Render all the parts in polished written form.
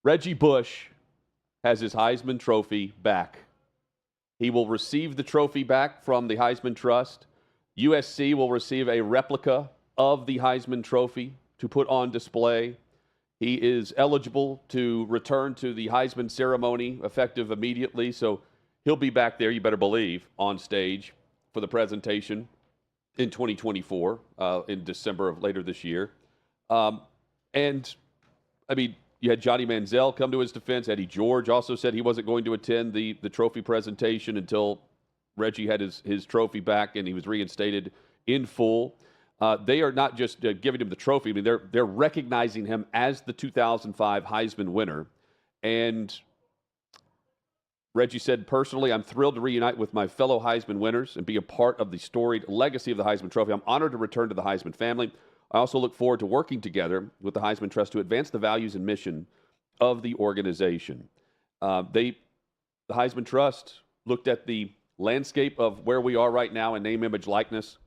Reggie Bush has his Heisman Trophy back. He will receive the trophy back from the Heisman Trust. USC will receive a replica of the Heisman Trophy to put on display. He is eligible to return to the Heisman ceremony effective immediately, so he'll be back there, you better believe, on stage for the presentation in 2024, in December of later this year. And, I mean, you had Johnny Manziel come to his defense. Eddie George also said he wasn't going to attend the trophy presentation until Reggie had his trophy back and he was reinstated in full. They are not just giving him the trophy. I mean, they're recognizing him as the 2005 Heisman winner. And Reggie said, personally, I'm thrilled to reunite with my fellow Heisman winners and be a part of the storied legacy of the Heisman Trophy. I'm honored to return to the Heisman family. I also look forward to working together with the Heisman Trust to advance the values and mission of the organization. The Heisman Trust looked at the landscape of where we are right now in name, image, likeness,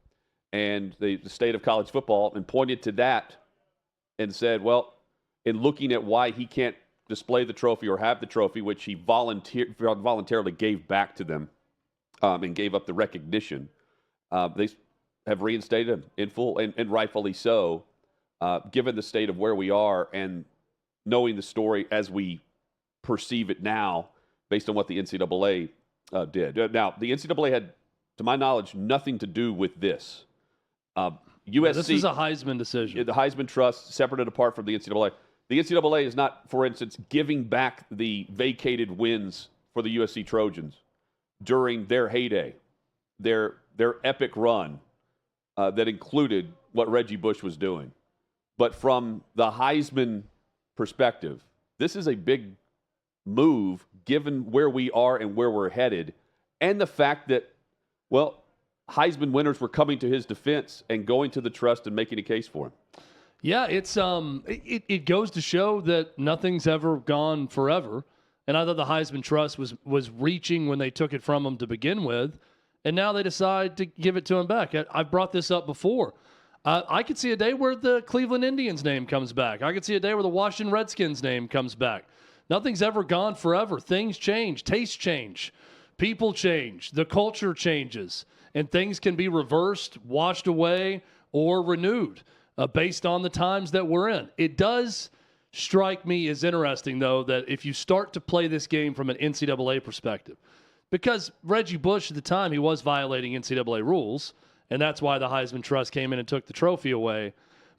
and the state of college football, and pointed to that and said, well, in looking at why he can't display the trophy or have the trophy, which he voluntarily gave back to them and gave up the recognition, they have reinstated him in full, and rightfully so, given the state of where we are and knowing the story as we perceive it now based on what the NCAA did. Now, the NCAA had, to my knowledge, nothing to do with this. USC, this is a Heisman decision. The Heisman Trust, separate and apart from the NCAA. The NCAA is not, for instance, giving back the vacated wins for the USC Trojans during their heyday, their epic run that included what Reggie Bush was doing. But from the Heisman perspective, this is a big move given where we are and where we're headed, and the fact that, well, Heisman winners were coming to his defense and going to the trust and making a case for him. Yeah, it goes to show that nothing's ever gone forever. And I thought the Heisman Trust was reaching when they took it from him to begin with, and now they decide to give it to him back. I've brought this up before. I could see a day where the Cleveland Indians name comes back. I could see a day where the Washington Redskins name comes back. Nothing's ever gone forever. Things change. Tastes change. People change. The culture changes. And things can be reversed, washed away, or renewed based on the times that we're in. It does strike me as interesting, though, that if you start to play this game from an NCAA perspective, because Reggie Bush at the time, he was violating NCAA rules, and that's why the Heisman Trust came in and took the trophy away.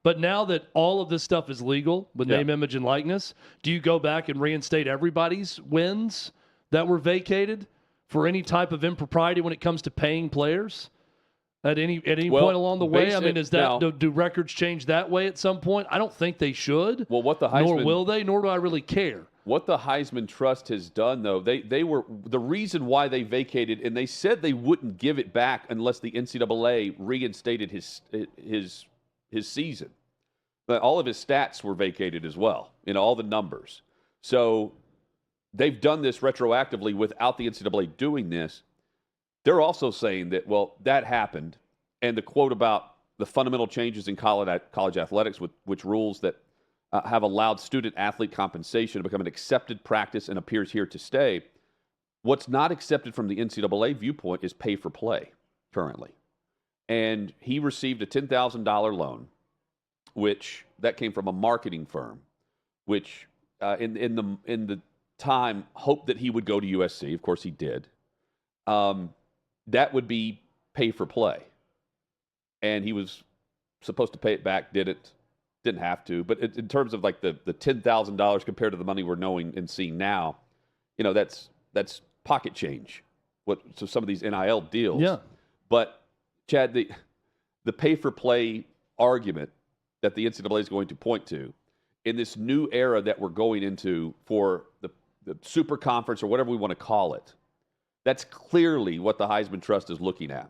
But now that all of this stuff is legal with name, image, and likeness, do you go back and reinstate everybody's wins that were vacated for any type of impropriety when it comes to paying players at any point along the way? I mean, do records change that way at some point? I don't think they should. Well, what the Heisman, nor will they, nor do I really care. What the Heisman Trust has done, though, they were the reason why they vacated, and they said they wouldn't give it back unless the NCAA reinstated his season. But all of his stats were vacated as well, all the numbers. So they've done this retroactively without the NCAA doing this. They're also saying that, well, that happened, and the quote about the fundamental changes in college athletics, which rules that have allowed student-athlete compensation to become an accepted practice and appears here to stay. What's not accepted from the NCAA viewpoint is pay for play currently. And he received a $10,000 loan, which that came from a marketing firm, which in the time hoped that he would go to USC. Of course, he did. That would be pay for play, and he was supposed to pay it back. Didn't have to. But in terms of like the $10,000 compared to the money we're knowing and seeing now, that's pocket change. So some of these NIL deals. Yeah. But Chad, the pay for play argument that the NCAA is going to point to in this new era that we're going into for the super conference or whatever we want to call it, that's clearly what the Heisman Trust is looking at.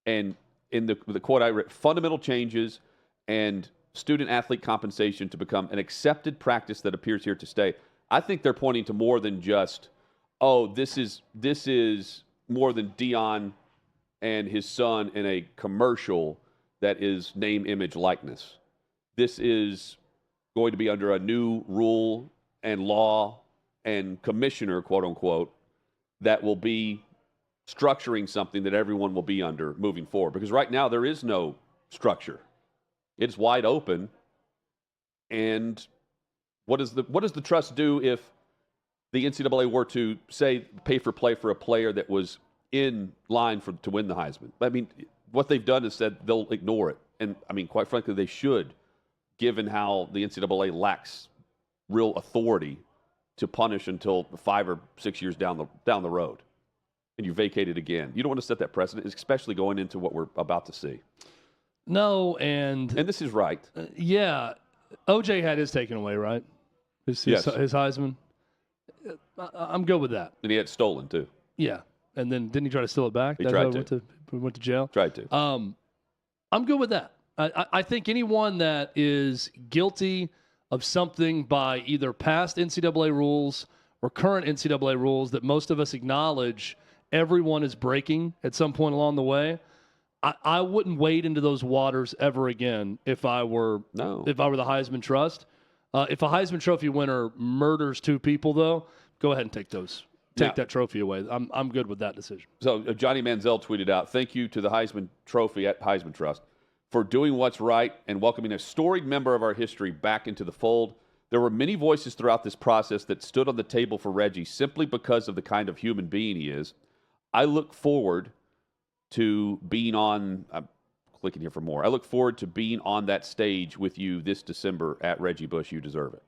And in the quote I read, fundamental changes and student-athlete compensation to become an accepted practice that appears here to stay. I think they're pointing to more than just, this is more than Dion and his son in a commercial that is name, image, likeness. This is going to be under a new rule and law and commissioner, quote unquote, that will be structuring something that everyone will be under moving forward. Because right now there is no structure. It's wide open. And what does the trust do if the NCAA were to, say, pay for play for a player that was in line to win the Heisman? I mean, what they've done is said they'll ignore it. And, I mean, quite frankly, they should, given how the NCAA lacks real authority to punish until 5 or 6 years down the road. And you vacate it again. You don't want to set that precedent, especially going into what we're about to see. No, and this is right. Yeah. OJ had his taken away, right? His Heisman. I'm good with that. And he had stolen, too. Yeah. And then didn't he try to steal it back? He tried to. Went to jail? Tried to. I'm good with that. I think anyone that is guilty of something by either past NCAA rules or current NCAA rules that most of us acknowledge everyone is breaking at some point along the way, I wouldn't wade into those waters ever again if I were the Heisman Trust. If a Heisman Trophy winner murders 2 people, though, go ahead and take that trophy away. I'm good with that decision. So Johnny Manziel tweeted out, "Thank you to the Heisman Trophy at Heisman Trust for doing what's right and welcoming a storied member of our history back into the fold. There were many voices throughout this process that stood on the table for Reggie simply because of the kind of human being he is. I look forward to being on – I'm clicking here for more. I look forward to being on that stage with you this December at Reggie Bush. You deserve it."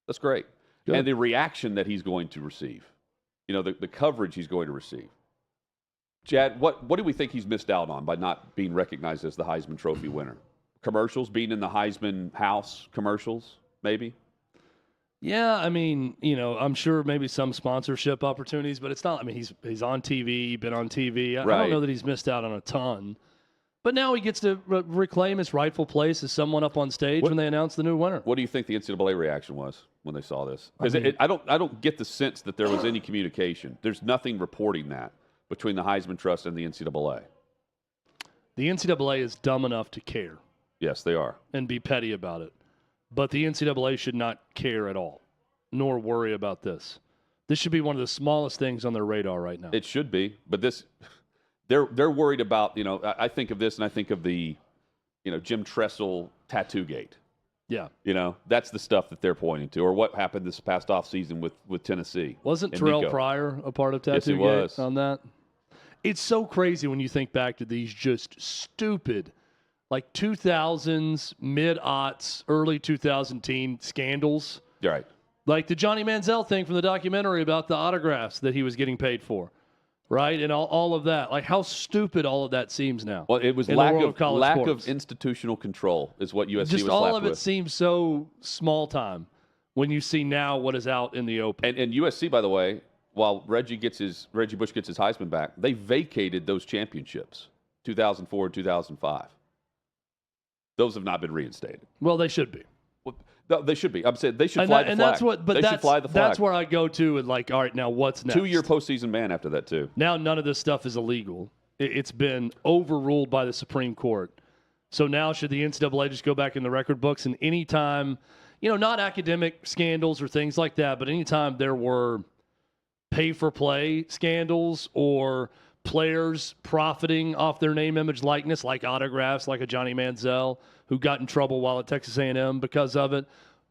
That's great. Good. And the reaction that he's going to receive, the coverage he's going to receive. Chad, what do we think he's missed out on by not being recognized as the Heisman Trophy winner? Commercials, being in the Heisman house commercials, maybe? Yeah, I mean, I'm sure maybe some sponsorship opportunities, but it's not. I mean, he's on TV, been on TV. I don't know that he's missed out on a ton. But now he gets to reclaim his rightful place as someone up on stage when they announce the new winner. What do you think the NCAA reaction was when they saw this? Because I don't get the sense that there was any communication. There's nothing reporting that between the Heisman Trust and the NCAA. The NCAA is dumb enough to care. Yes, they are. And be petty about it. But the NCAA should not care at all, nor worry about this. This should be one of the smallest things on their radar right now. It should be, but they're worried about, I think of this and I think of the, Jim Tressel tattoo gate. Yeah. That's the stuff that they're pointing to, or what happened this past offseason with Tennessee. Wasn't Terrell Pryor a part of tattoo gate on that? It's so crazy when you think back to these just stupid, like 2000s, mid-aughts, early 2010 scandals. You're right. Like the Johnny Manziel thing from the documentary about the autographs that he was getting paid for. Right? And all of that. Like how stupid all of that seems now. Well, it was lack of institutional control is what USC was just all of it with. Seems so small time when you see now what is out in the open. And USC, by the way, while Reggie Bush gets his Heisman back, they vacated those championships, 2004 and 2005. Those have not been reinstated. Well, they should be. Well, they should be. I'm saying they should fly the flag. They should fly the flag. That's where I go to and all right, now what's next? 2-year postseason ban after that, too. Now none of this stuff is illegal. It's been overruled by the Supreme Court. So now should the NCAA just go back in the record books and anytime, not academic scandals or things like that, but anytime there were pay-for-play scandals or players profiting off their name, image, likeness, like autographs, like a Johnny Manziel, who got in trouble while at Texas A&M because of it.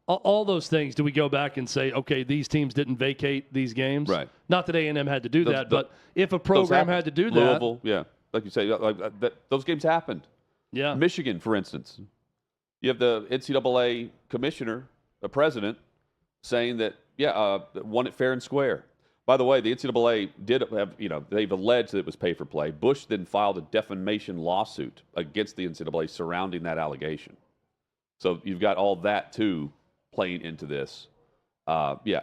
All those things, do we go back and say, okay, these teams didn't vacate these games? Right. Not that A&M had to do that, but if a program had to do that. Louisville, yeah. Like you say, those games happened. Yeah. Michigan, for instance. You have the NCAA commissioner, the president, saying that, won it fair and square. By the way, the NCAA did have, they've alleged that it was pay for play. Bush then filed a defamation lawsuit against the NCAA surrounding that allegation. So you've got all that, too, playing into this.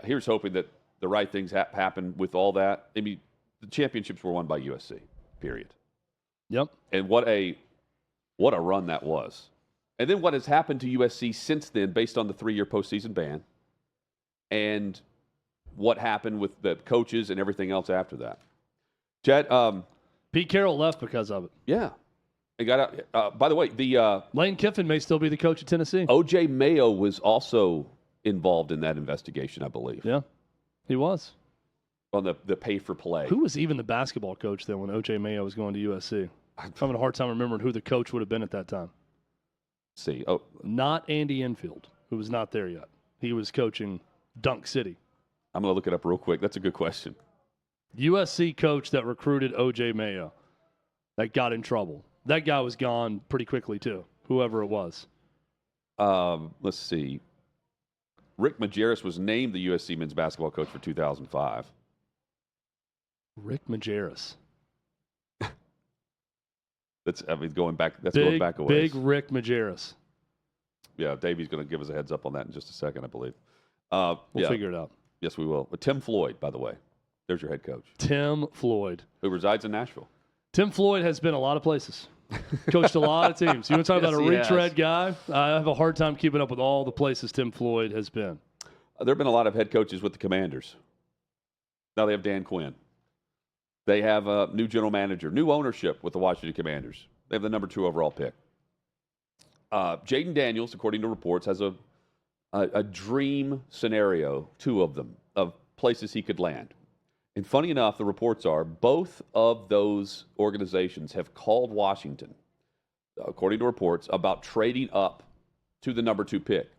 Here's hoping that the right things happen with all that. I mean, the championships were won by USC, period. Yep. And what a run that was. And then what has happened to USC since then based on the 3-year postseason ban and what happened with the coaches and everything else after that. Chad, Pete Carroll left because of it. Yeah. He got out. By the way, Lane Kiffin may still be the coach of Tennessee. O.J. Mayo was also involved in that investigation, I believe. Yeah, he was. On the pay for play. Who was even the basketball coach then when O.J. Mayo was going to USC? I'm having a hard time remembering who the coach would have been at that time. See. Oh, not Andy Enfield, who was not there yet. He was coaching Dunk City. I'm going to look it up real quick. That's a good question. USC coach that recruited O.J. Mayo that got in trouble. That guy was gone pretty quickly, too, whoever it was. Let's see. Rick Majerus was named the USC men's basketball coach for 2005. Rick Majerus. Going back. That's going back a ways. Big Rick Majerus. Yeah, Davey's going to give us a heads up on that in just a second, I believe. We'll figure it out. Yes, we will. But Tim Floyd, by the way, there's your head coach. Tim Floyd, who resides in Nashville. Tim Floyd has been a lot of places. Coached a lot of teams. You want to talk about a retread guy? I have a hard time keeping up with all the places Tim Floyd has been. There have been a lot of head coaches with the Commanders. Now they have Dan Quinn. They have a new general manager, new ownership with the Washington Commanders. They have the number 2 overall pick. Jaden Daniels, according to reports, has a dream scenario, 2 of them, of places he could land. And funny enough, the reports are both of those organizations have called Washington, according to reports, about trading up to the number 2 pick.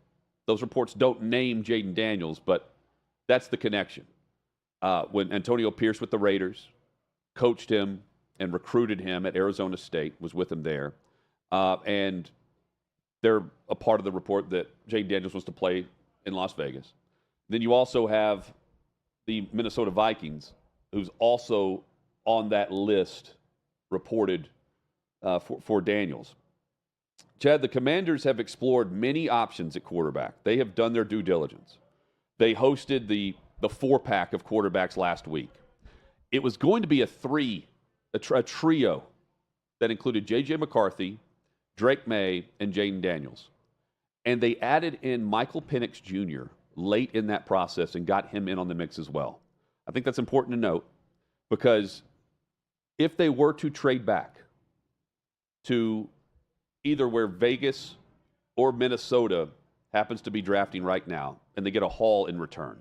Those reports don't name Jaden Daniels, but that's the connection. When Antonio Pierce with the Raiders coached him and recruited him at Arizona State, was with him there, and they're a part of the report that Jaden Daniels wants to play in Las Vegas. Then you also have the Minnesota Vikings, who's also on that list reported for Daniels. Chad, the Commanders have explored many options at quarterback. They have done their due diligence. They hosted the 4-pack of quarterbacks last week. It was going to be a trio that included J.J. McCarthy, Drake May, and Jaden Daniels. And they added in Michael Penix Jr. late in that process and got him in on the mix as well. I think that's important to note because if they were to trade back to either where Vegas or Minnesota happens to be drafting right now and they get a haul in return,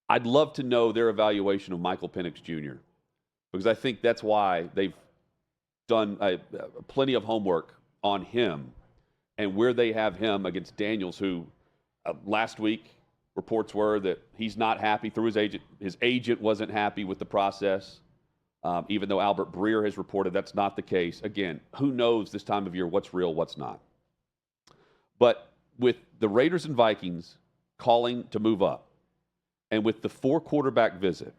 I'd love to know their evaluation of Michael Penix Jr. because I think that's why they've done plenty of homework on him and where they have him against Daniels, who last week reports were that he's not happy through his agent. His agent wasn't happy with the process, even though Albert Breer has reported that's not the case. Again, who knows this time of year what's real, what's not. But with the Raiders and Vikings calling to move up, and with the 4-quarterback visit,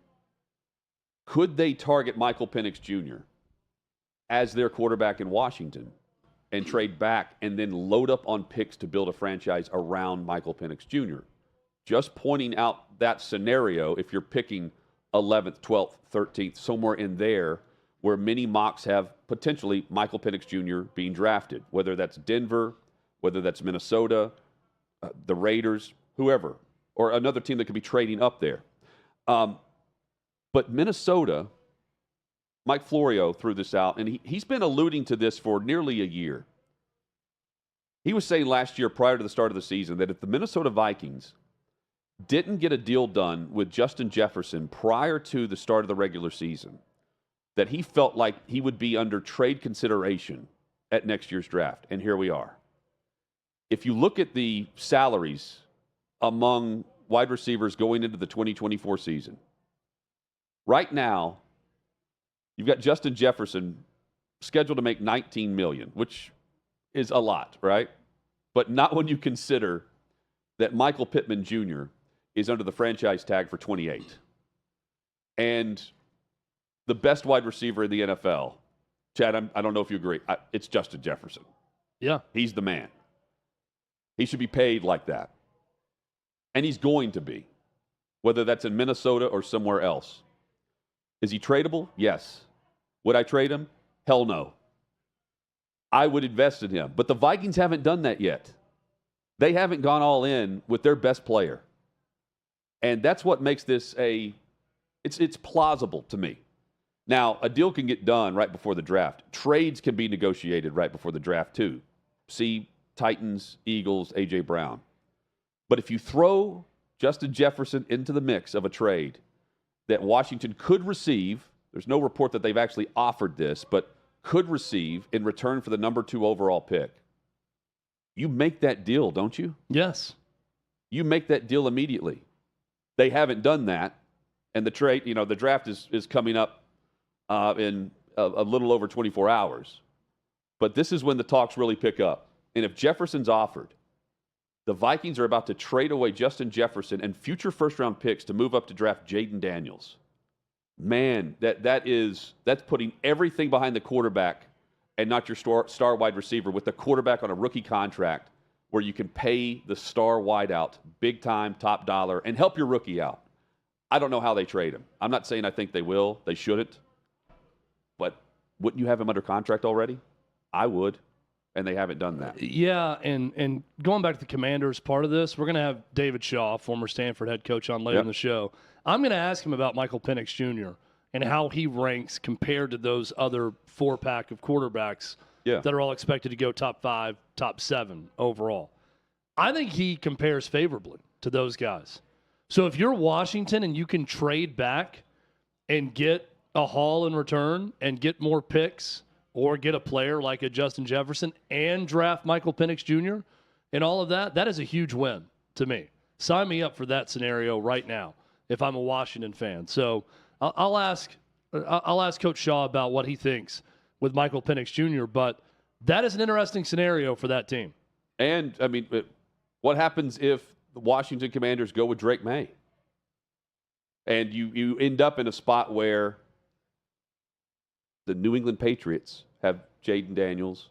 could they target Michael Penix Jr. as their quarterback in Washington and trade back and then load up on picks to build a franchise around Michael Penix Jr.? Just pointing out that scenario, if you're picking 11th, 12th, 13th, somewhere in there where many mocks have potentially Michael Penix Jr. being drafted, whether that's Denver, whether that's Minnesota, the Raiders, whoever, or another team that could be trading up there. But Minnesota, Mike Florio threw this out, and he's been alluding to this for nearly a year. He was saying last year, prior to the start of the season, that if the Minnesota Vikings didn't get a deal done with Justin Jefferson prior to the start of the regular season, that he felt like he would be under trade consideration at next year's draft. And here we are. If you look at the salaries among wide receivers going into the 2024 season, right now, you've got Justin Jefferson scheduled to make $19 million, which is a lot, right? But not when you consider that Michael Pittman Jr. is under the franchise tag for $28 million. And the best wide receiver in the NFL, Chad, I don't know if you agree, it's Justin Jefferson. Yeah. He's the man. He should be paid like that. And he's going to be, whether that's in Minnesota or somewhere else. Is he tradable? Yes. Would I trade him? Hell no. I would invest in him. But the Vikings haven't done that yet. They haven't gone all in with their best player. And that's what makes this it's plausible to me. Now, a deal can get done right before the draft. Trades can be negotiated right before the draft, too. See Titans, Eagles, A.J. Brown. But if you throw Justin Jefferson into the mix of a trade that Washington could receive, there's no report that they've actually offered this, but could receive in return for the number 2 overall pick, you make that deal, don't you? Yes. You make that deal immediately. They haven't done that, and the trade, the draft is coming up in a little over 24 hours. But this is when the talks really pick up. And if Jefferson's offered, the Vikings are about to trade away Justin Jefferson and future first-round picks to move up to draft Jaden Daniels. Man, that's putting everything behind the quarterback and not your star wide receiver, with the quarterback on a rookie contract where you can pay the star wideout big time, top dollar, and help your rookie out. I don't know how they trade him. I'm not saying I think they will. They shouldn't. But wouldn't you have him under contract already? I would. And they haven't done that. Yeah, and going back to the Commanders part of this, we're going to have David Shaw, former Stanford head coach, on later in the show. I'm going to ask him about Michael Penix Jr. and how he ranks compared to those other 4-pack of quarterbacks that are all expected to go top 5, top 7 overall. I think he compares favorably to those guys. So if you're Washington and you can trade back and get a haul in return and get more picks, or get a player like a Justin Jefferson and draft Michael Penix Jr. and all of that, that is a huge win to me. Sign me up for that scenario right now if I'm a Washington fan. So I'll ask Coach Shaw about what he thinks with Michael Penix Jr., but that is an interesting scenario for that team. And, I mean, what happens if the Washington Commanders go with Drake May? And you end up in a spot where the New England Patriots have Jaden Daniels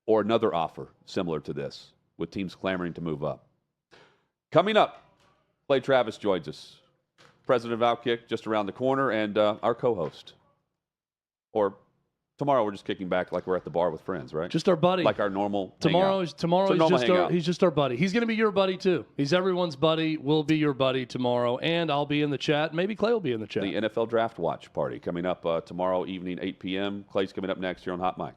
or another offer similar to this, with teams clamoring to move up. Coming up, Clay Travis joins us, president of OutKick, just around the corner, and our co-host. Or tomorrow we're just kicking back like we're at the bar with friends, right? Just our buddy. Like our normal Tomorrow hangout. he's just our buddy. He's going to be your buddy too. He's everyone's buddy. We'll be your buddy tomorrow, and I'll be in the chat. Maybe Clay will be in the chat. The NFL Draft Watch Party coming up tomorrow evening, 8 p.m. Clay's coming up next here on Hot Mic.